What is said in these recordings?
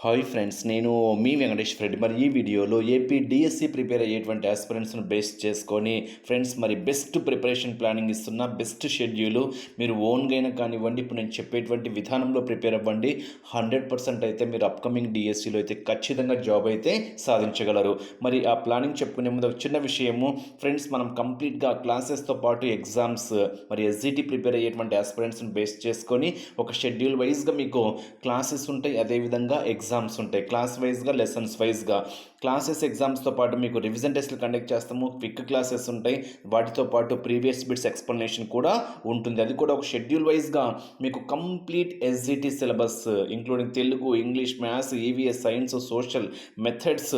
Hi friends, నేను మీ వెంకటేష్ రెడ్డి. మరి ఈ వీడియోలో ఏపీ డిఎస్సి ప్రిపేర్ అయ్యేటువంటి ఆస్పిరెంట్స్ను బేస్ చేసుకొని ఫ్రెండ్స్ మరి బెస్ట్ ప్రిపరేషన్ ప్లానింగ్ ఇస్తున్న బెస్ట్ షెడ్యూలు మీరు ఓన్గా అయినా కానివ్వండి, ఇప్పుడు నేను చెప్పేటువంటి విధానంలో ప్రిపేర్ అవ్వండి. 100% అయితే మీరు అప్కమింగ్ డిఎస్సిలో అయితే ఖచ్చితంగా జాబ్ అయితే సాధించగలరు. మరి ఆ ప్లానింగ్ చెప్పుకునే ముందు ఒక చిన్న విషయము ఫ్రెండ్స్, మనం కంప్లీట్గా క్లాసెస్తో పాటు ఎగ్జామ్స్ మరి ఎస్జిటి ప్రిపేర్ అయ్యేటువంటి ఆస్పిరెంట్స్ని బేస్ చేసుకొని ఒక షెడ్యూల్ వైజ్గా మీకు క్లాసెస్ ఉంటాయి, అదేవిధంగా ఎగ్జామ్స్ ఉంటాయి. క్లాస్ వైజ్గా, లెసన్స్ వైజ్గా క్లాసెస్ ఎగ్జామ్స్తో పాటు మీకు రివిజన్ టెస్ట్లు కండక్ట్ చేస్తాము. క్విక్ క్లాసెస్ ఉంటాయి, వాటితో పాటు ప్రీవియస్ బిట్స్ ఎక్స్ప్లెనేషన్ కూడా ఉంటుంది. అది కూడా ఒక షెడ్యూల్ వైజ్గా మీకు complete SGT syllabus including Telugu, English, maths, EVS, science, social methods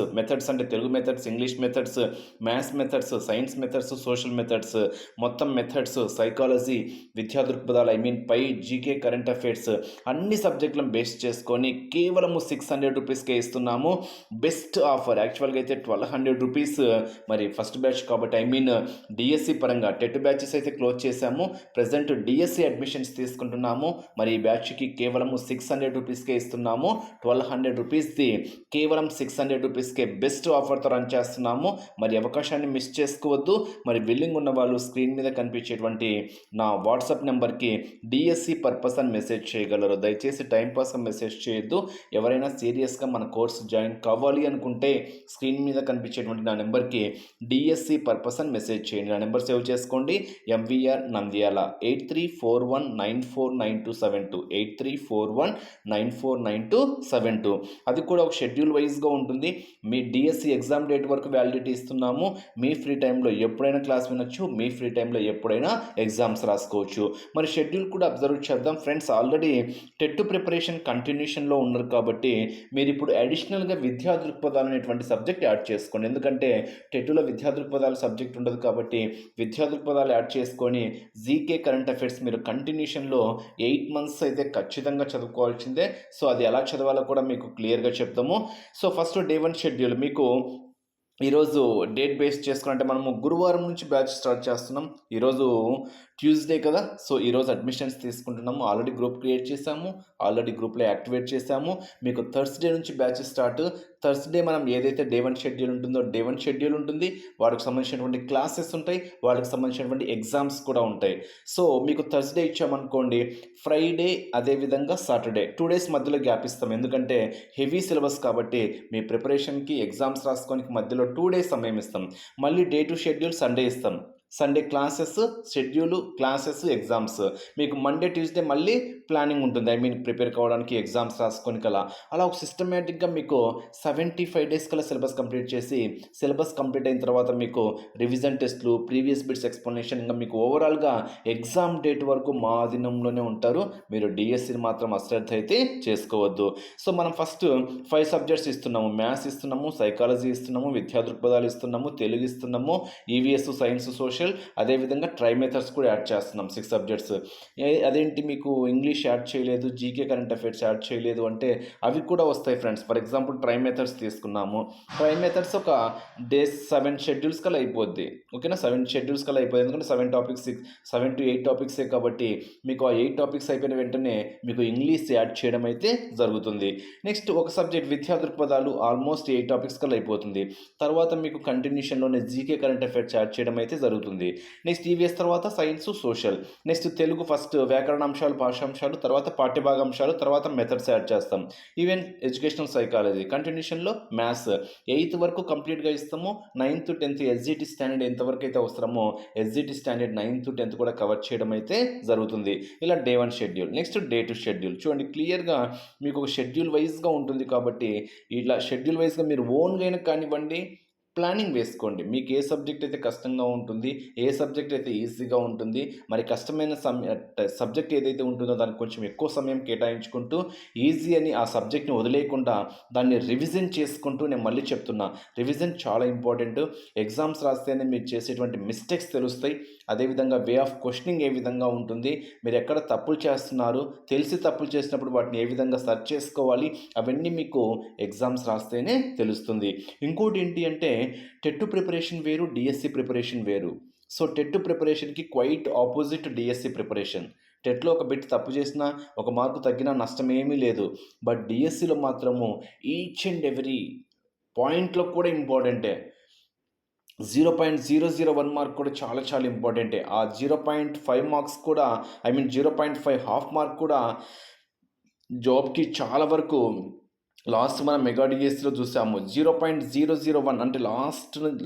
అంటే Telugu methods, English methods, maths methods, science methods, social methods, మొత్తం మెథడ్స్, సైకాలజీ, విద్యా దృక్పథాలు, పై జీకే, కరెంట్ అఫైర్స్ అన్ని సబ్జెక్టులను బేస్ చేసుకొని కేవలము 600 రూపీస్కే ఇస్తున్నాము. Best offer. యాక్చువల్గా అయితే 1200 రూపీస్ మరి ఫస్ట్ బ్యాచ్ కాబట్టి డిఎస్సి పరంగా టెట్ బ్యాచెస్ అయితే క్లోజ్ చేశాము. ప్రజెంట్ డిఎస్సి అడ్మిషన్స్ తీసుకుంటున్నాము. మరి ఈ బ్యాచ్కి కేవలము 600 రూపీస్కే ఇస్తున్నాము. 1200 రూపీస్ది కేవలం 600 రూపీస్కే బెస్ట్ ఆఫర్తో రన్ చేస్తున్నాము. మరి అవకాశాన్ని మిస్ చేసుకోవద్దు. మరి బిల్లింగ్ ఉన్న వాళ్ళు స్క్రీన్ మీద కనిపించేటువంటి నా వాట్సాప్ నెంబర్కి డిఎస్సి పర్పస్ అని మెసేజ్ చేయగలరు. దయచేసి టైంపాస్గా మెసేజ్ చేయొద్దు. ఎవరైనా సీరియస్గా మన కోర్సు జాయిన్ కావాలి అనుకుంటే స్క్రీన్ మీద కనిపించేటువంటి నా నెంబర్కి డిఎస్సి పర్పస్ అని మెసేజ్ చేయండి. నా నెంబర్ సేవ్ చేసుకోండి. ఎంవీఆర్ నంద్యాల 8341949272 8341949272. అది కూడా ఒక షెడ్యూల్ వైజ్గా ఉంటుంది. మీ డిఎస్సి ఎగ్జామ్ డేట్ వరకు వ్యాలిడిటీ ఇస్తున్నాము. మీ ఫ్రీ టైంలో ఎప్పుడైనా క్లాస్ వినొచ్చు, మీ ఫ్రీ టైంలో ఎప్పుడైనా ఎగ్జామ్స్ రాసుకోవచ్చు. మరి షెడ్యూల్ కూడా అబ్జర్వ్ చేద్దాం ఫ్రెండ్స్. ఆల్రెడీ టెట్ ప్రిపరేషన్ కంటిన్యూషన్లో ఉన్నారు కాబట్టి మీరు ఇప్పుడు అడిషనల్గా విద్యా దృక్పథాలు అనేటువంటి సబ్జెక్ట్ యాడ్ చేసుకోండి. ఎందుకంటే టెట్లో విద్యా దృక్పథాలు సబ్జెక్ట్ ఉండదు కాబట్టి విద్యా దృక్పథాలు యాడ్ చేసుకొని జీకే, కరెంట్ అఫైర్స్ మీరు కంటిన్యూషన్లో 8 months అయితే ఖచ్చితంగా చదువుకోవాల్సిందే. సో అది ఎలా చదవాలో కూడా మీకు క్లియర్గా చెప్తాము. సో ఫస్ట్ డే 1 షెడ్యూల్ మీకు ఈరోజు డేట్ బేస్ చేసుకుంటే మనము గురువారం నుంచి బ్యాచ్ స్టార్ట్ చేస్తున్నాం. ఈరోజు ట్యూస్డే కదా, సో ఈరోజు అడ్మిషన్స్ తీసుకుంటున్నాము. ఆల్రెడీ గ్రూప్ క్రియేట్ చేసాము, ఆల్రెడీ గ్రూప్లో యాక్టివేట్ చేసాము. మీకు థర్స్డే నుంచి బ్యాచ్ స్టార్ట్. థర్స్డే మనం ఏదైతే డే 1 షెడ్యూల్ ఉంటుందో డే 1 షెడ్యూల్ ఉంటుంది. వాటికి సంబంధించినటువంటి క్లాసెస్ ఉంటాయి, వాటికి సంబంధించినటువంటి ఎగ్జామ్స్ కూడా ఉంటాయి. సో మీకు థర్స్డే ఇచ్చామనుకోండి, ఫ్రైడే అదేవిధంగా సాటర్డే 2 days మధ్యలో గ్యాప్ ఇస్తాం. ఎందుకంటే హెవీ సిలబస్ కాబట్టి మీ ప్రిపరేషన్కి, ఎగ్జామ్స్ రాసుకోనికి మధ్యలో 2 days సమయం ఇస్తాం. మళ్ళీ డే 2 షెడ్యూల్ సండే ఇస్తాం. Sunday classes, schedule, classes, exams. మీకు మండే, ట్యూస్డే మళ్ళీ ప్లానింగ్ ఉంటుంది. ప్రిపేర్ కావడానికి, ఎగ్జామ్స్ రాసుకోనికి అలా ఒక సిస్టమేటిక్గా మీకు 75 days కల్లా సిలబస్ కంప్లీట్ చేసి, సిలబస్ కంప్లీట్ అయిన తర్వాత మీకు రివిజన్ టెస్ట్లు, ప్రీవియస్ బిట్స్ ఎక్స్ప్లెనేషన్, ఇంకా మీకు ఓవరాల్గా ఎగ్జామ్ డేట్ వరకు మా అధీనంలోనే ఉంటారు. మీరు డిఎస్సిని మాత్రం అశ్రద్ధ అయితే చేసుకోవద్దు. సో మనం ఫస్ట్ 5 సబ్జెక్ట్స్ ఇస్తున్నాము. మ్యాథ్స్ ఇస్తున్నాము, సైకాలజీ ఇస్తున్నాము, విద్యా దృక్పథాలు ఇస్తున్నాము, తెలుగు ఇస్తున్నాము, ఈవీఎస్, సైన్స్, సోషల్, అదేవిధంగా ట్రై మెథడ్స్ కూడా యాడ్ చేస్తున్నాం. 6 సబ్జెక్ట్స్. అదేంటి మీకు ఇంగ్లీష్ యాడ్ చేయలేదు, జీకే, కరెంట్ అఫైర్స్ యాడ్ చేయలేదు అంటే అవి కూడా వస్తాయి friends. For example try methods తీసుకున్నాము. ట్రై మెథడ్స్ ఒక డే 7 షెడ్యూల్స్ కల్లా అయిపోద్ది. ఓకేనా, 7 షెడ్యూల్స్ కల్లా అయిపోయింది. ఎందుకంటే 7 to 8 టాపిక్సే కాబట్టి మీకు ఆ 8 టాపిక్స్ అయిపోయిన వెంటనే మీకు ఇంగ్లీష్ యాడ్ చేయడం అయితే జరుగుతుంది. నెక్స్ట్ ఒక సబ్జెక్ట్ విద్యా దృక్పథాలు ఆల్మోస్ట్ 8 టాపిక్స్ కల్లా అయిపోతుంది. తర్వాత మీకు కంటిన్యూషన్లోనే జీకే, కరెంట్ అఫైర్స్ యాడ్ చేయడం అయితే జరుగుతుంది. నెక్స్ట్ ఈవీఎస్ తర్వాత science, social. Next Telugu first వ్యాకరణాంశాలు, భాషాంశాలు, తర్వాత పాఠ్యభాగాంశాలు, తర్వాత మెథడ్స్ యాడ్ చేస్తాం. Even educational psychology. కంటిన్యూషన్లో మ్యాథ్స్ 8th వరకు కంప్లీట్గా ఇస్తాము. 9th, 10th ఎస్జిటి స్టాండర్డ్ ఎంతవరకు అయితే అవసరమో ఎస్జిటి స్టాండర్డ్ 9th, 10th కూడా కవర్ చేయడం అయితే జరుగుతుంది. ఇలా day 1 schedule. Next day 2 schedule. చూడండి క్లియర్గా మీకు ఒక షెడ్యూల్ వైజ్గా ఉంటుంది కాబట్టి ఇలా షెడ్యూల్ వైజ్గా మీరు ఓన్గా అయినా కానివ్వండి ప్లానింగ్ వేసుకోండి. మీకు ఏ సబ్జెక్ట్ అయితే కష్టంగా ఉంటుంది, ఏ సబ్జెక్ట్ అయితే ఈజీగా ఉంటుంది, మరి కష్టమైన సబ్జెక్ట్ ఏదైతే ఉంటుందో దానికి కొంచెం ఎక్కువ సమయం కేటాయించుకుంటూ ఈజీ అని ఆ సబ్జెక్ట్ని వదిలేయకుండా దాన్ని రివిజన్ చేసుకుంటూ, నేను మళ్ళీ చెప్తున్నా రివిజన్ చాలా ఇంపార్టెంట్. ఎగ్జామ్స్ రాస్తేనే మీరు చేసేటువంటి మిస్టేక్స్ తెలుస్తాయి. అదేవిధంగా వే ఆఫ్ క్వశ్చనింగ్ ఏ విధంగా ఉంటుంది, మీరు ఎక్కడ తప్పులు చేస్తున్నారు, తెలిసి తప్పులు చేసినప్పుడు వాటిని ఏ విధంగా సర్చ్ చేసుకోవాలి, అవన్నీ మీకు ఎగ్జామ్స్ రాస్తేనే తెలుస్తుంది. ఇంకోటి ఏంటి అంటే టెట్ ప్రిపరేషన్ వేరు, డిఎస్సి ప్రిపరేషన్ వేరు. సో టెట్ ప్రిపరేషన్కి క్వైట్ ఆపోజిట్ డిఎస్సి ప్రిపరేషన్. టెట్‌లో ఒక బిట్ తప్పు చేసినా, ఒక మార్కు తగ్గినా నష్టమేమీ లేదు. బట్ డీఎస్సీలో మాత్రము ఈచ్ అండ్ ఎవ్రీ పాయింట్‌లో కూడా ఇంపార్టెంటే. 0.001 మార్క్ కూడా చాలా చాలా ఇంపార్టెంటే. ఆ 0.5 మార్క్స్ కూడా 0.5 హాఫ్ మార్క్ కూడా జాబ్‌కి చాలా వరకు లాస్ట్ మనం మెగా డిఎస్సిలో చూసాము. 0.001 అంటే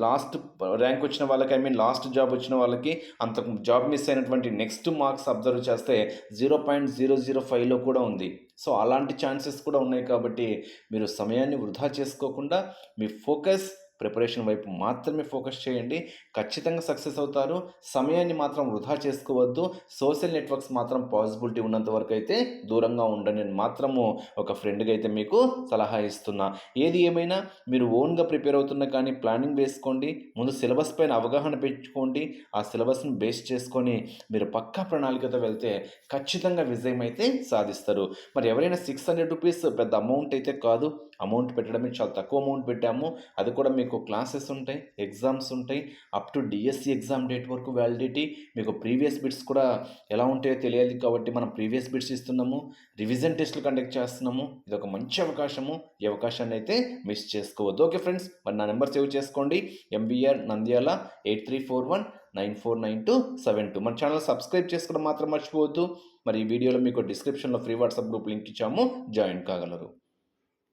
లాస్ట్ ర్యాంక్ వచ్చిన వాళ్ళకి లాస్ట్ జాబ్ వచ్చిన వాళ్ళకి అంత జాబ్ మిస్ అయినటువంటి నెక్స్ట్ మార్క్స్ అబ్జర్వ్ చేస్తే 0.005లో కూడా ఉంది. సో అలాంటి ఛాన్సెస్ కూడా ఉన్నాయి కాబట్టి మీరు సమయాన్ని వృధా చేసుకోకుండా మీ ఫోకస్ ప్రిపరేషన్ వైపు మాత్రమే ఫోకస్ చేయండి. ఖచ్చితంగా సక్సెస్ అవుతారు. సమయాన్ని మాత్రం వృధా చేసుకోవద్దు. సోషల్ నెట్వర్క్స్ మాత్రం పాసిబిలిటీ ఉన్నంత వరకు అయితే దూరంగా ఉండండి అని మాత్రము ఒక ఫ్రెండ్గా అయితే మీకు సలహా ఇస్తున్నా. ఏది ఏమైనా మీరు ఓన్గా ప్రిపేర్ అవుతున్నా కానీ ప్లానింగ్ వేసుకోండి. ముందు సిలబస్ పైన అవగాహన పెంచుకోండి. ఆ సిలబస్ని బేస్ చేసుకొని మీరు పక్కా ప్రణాళికతో వెళ్తే ఖచ్చితంగా విజయం అయితే సాధిస్తారు. మరి ఎవరైనా ₹600 పెద్ద అమౌంట్ అయితే కాదు. అమౌంట్ పెట్టడమే చాలా తక్కువ అమౌంట్ పెట్టాము. అది కూడా మీకు క్లాసెస్ ఉంటాయి, ఎగ్జామ్స్ ఉంటాయి. Up to DSC exam date వరకు వ్యాలిడిటీ. మీకు ప్రీవియస్ బిట్స్ కూడా ఎలా ఉంటాయో తెలియాలి కాబట్టి మనం ప్రీవియస్ బిట్స్ ఇస్తున్నాము. రివిజన్ టెస్టులు కండక్ట్ చేస్తున్నాము. ఇది ఒక మంచి అవకాశము. ఈ అవకాశాన్ని అయితే మిస్ చేసుకోవద్దు. ఓకే ఫ్రెండ్స్, మరి నా నెంబర్ సేవ్ చేసుకోండి. ఎంబీఆర్ నంద్యాల 8341949272. మన ఛానల్ సబ్స్క్రైబ్ చేసుకోవడం మాత్రం మర్చిపోవద్దు. మరి ఈ వీడియోలో మీకు డిస్క్రిప్షన్లో ఫ్రీ వాట్సాప్ గ్రూప్ లింక్ ఇచ్చాము, జాయిన్ కాగలరు.